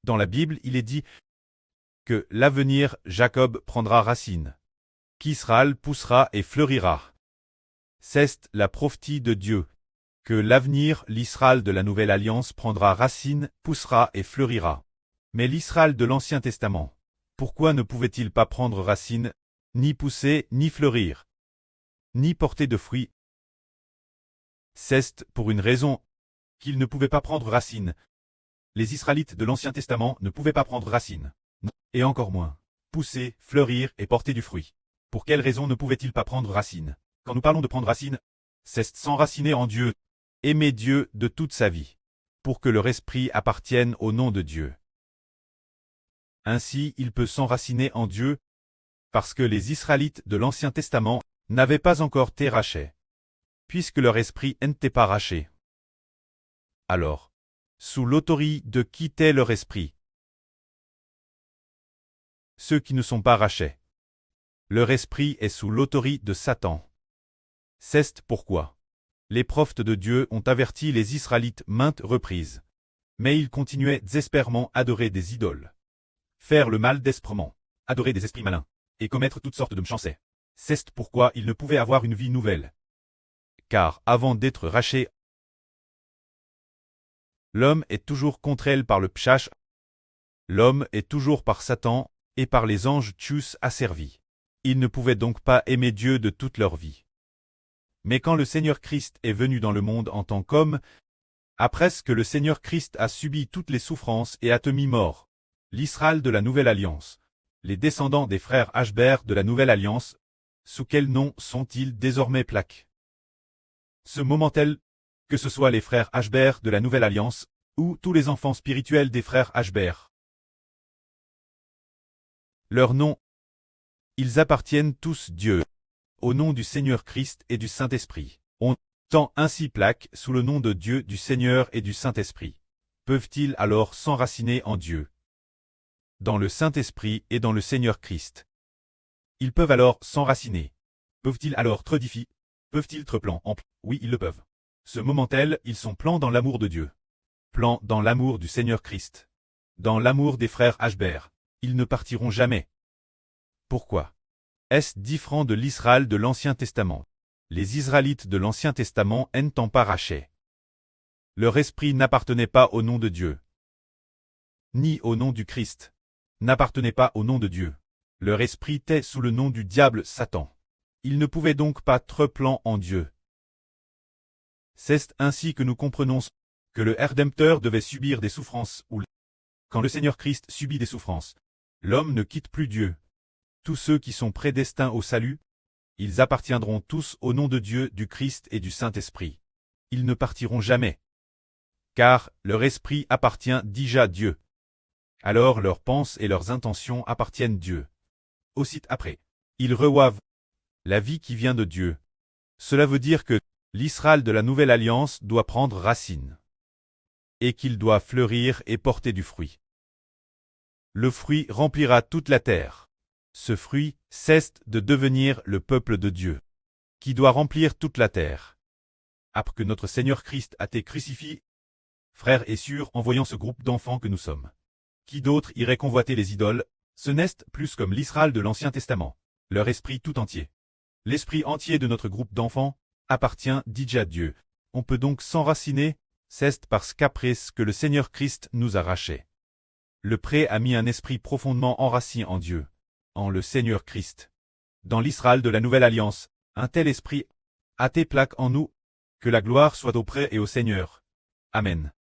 Dans la Bible, il est dit que l'avenir Jacob prendra racine, qu'Israël poussera et fleurira. C'est la prophétie de Dieu, que l'avenir l'Israël de la Nouvelle Alliance prendra racine, poussera et fleurira. Mais l'Israël de l'Ancien Testament, pourquoi ne pouvait-il pas prendre racine, ni pousser, ni fleurir, ni porter de fruits? C'est pour une raison qu'il ne pouvait pas prendre racine. Les Israélites de l'Ancien Testament ne pouvaient pas prendre racine, et encore moins pousser, fleurir et porter du fruit. Pour quelle raison ne pouvaient-ils pas prendre racine? Quand nous parlons de prendre racine, c'est s'enraciner en Dieu, aimer Dieu de toute sa vie, pour que leur esprit appartienne au nom de Dieu. Ainsi, il peut s'enraciner en Dieu, parce que les Israélites de l'Ancien Testament n'avaient pas encore été rachetés, puisque leur esprit n'était pas raché. Alors, sous l'autorité de qui était leur esprit? Ceux qui ne sont pas rachetés. Leur esprit est sous l'autorité de Satan. C'est pourquoi les prophètes de Dieu ont averti les Israélites maintes reprises. Mais ils continuaient désespérément à adorer des idoles, faire le mal désespérément, adorer des esprits malins, et commettre toutes sortes de méchancetés. C'est pourquoi ils ne pouvaient avoir une vie nouvelle. Car avant d'être racheté, l'homme est toujours contre elle par le pshach, l'homme est toujours par Satan, et par les anges tchus asservis. Ils ne pouvaient donc pas aimer Dieu de toute leur vie. Mais quand le Seigneur Christ est venu dans le monde en tant qu'homme, après que le Seigneur Christ a subi toutes les souffrances et a été mis mort, l'Israël de la Nouvelle Alliance, les descendants des frères Ashbert de la Nouvelle Alliance, sous quel nom sont-ils désormais plaqués? Ce moment tel, que ce soit les frères Ashbert de la Nouvelle Alliance, ou tous les enfants spirituels des frères Ashbert. Leur nom, ils appartiennent tous Dieu, au nom du Seigneur Christ et du Saint-Esprit. On tend ainsi plaque sous le nom de Dieu, du Seigneur et du Saint-Esprit. Peuvent-ils alors s'enraciner en Dieu, dans le Saint-Esprit et dans le Seigneur Christ? Ils peuvent alors s'enraciner. Peuvent-ils alors tredifier? Peuvent-ils être plans amples? Oui, ils le peuvent. Ce moment tel, ils sont plans dans l'amour de Dieu. Plans dans l'amour du Seigneur Christ. Dans l'amour des frères Ashbert. Ils ne partiront jamais. Pourquoi? Est-ce différent de l'Israël de l'Ancien Testament? Les Israélites de l'Ancien Testament n'étant pas rachetés. Leur esprit n'appartenait pas au nom de Dieu, ni au nom du Christ, n'appartenait pas au nom de Dieu. Leur esprit était sous le nom du diable Satan. Ils ne pouvaient donc pas être plans en Dieu. C'est ainsi que nous comprenons que le Rédempteur devait subir des souffrances, ou quand le Seigneur Christ subit des souffrances, l'homme ne quitte plus Dieu. Tous ceux qui sont prédestinés au salut, ils appartiendront tous au nom de Dieu, du Christ et du Saint-Esprit. Ils ne partiront jamais. Car leur esprit appartient déjà à Dieu. Alors leurs pensées et leurs intentions appartiennent Dieu. Aussitôt après, ils reçoivent la vie qui vient de Dieu. Cela veut dire que l'Israël de la Nouvelle Alliance doit prendre racine, et qu'il doit fleurir et porter du fruit. Le fruit remplira toute la terre. Ce fruit cesse de devenir le peuple de Dieu, qui doit remplir toute la terre. Après que notre Seigneur Christ a été crucifié, frères et sœurs, en voyant ce groupe d'enfants que nous sommes, qui d'autres iraient convoiter les idoles? Ce n'est plus comme l'Israël de l'Ancien Testament, leur esprit tout entier. L'esprit entier de notre groupe d'enfants appartient déjà à Dieu. On peut donc s'enraciner, c'est parce qu'après ce que le Seigneur Christ nous a rachetés, le pré a mis un esprit profondément enraciné en Dieu, en le Seigneur Christ. Dans l'Israël de la Nouvelle Alliance, un tel esprit a été plaqué en nous, que la gloire soit au pré et au Seigneur. Amen.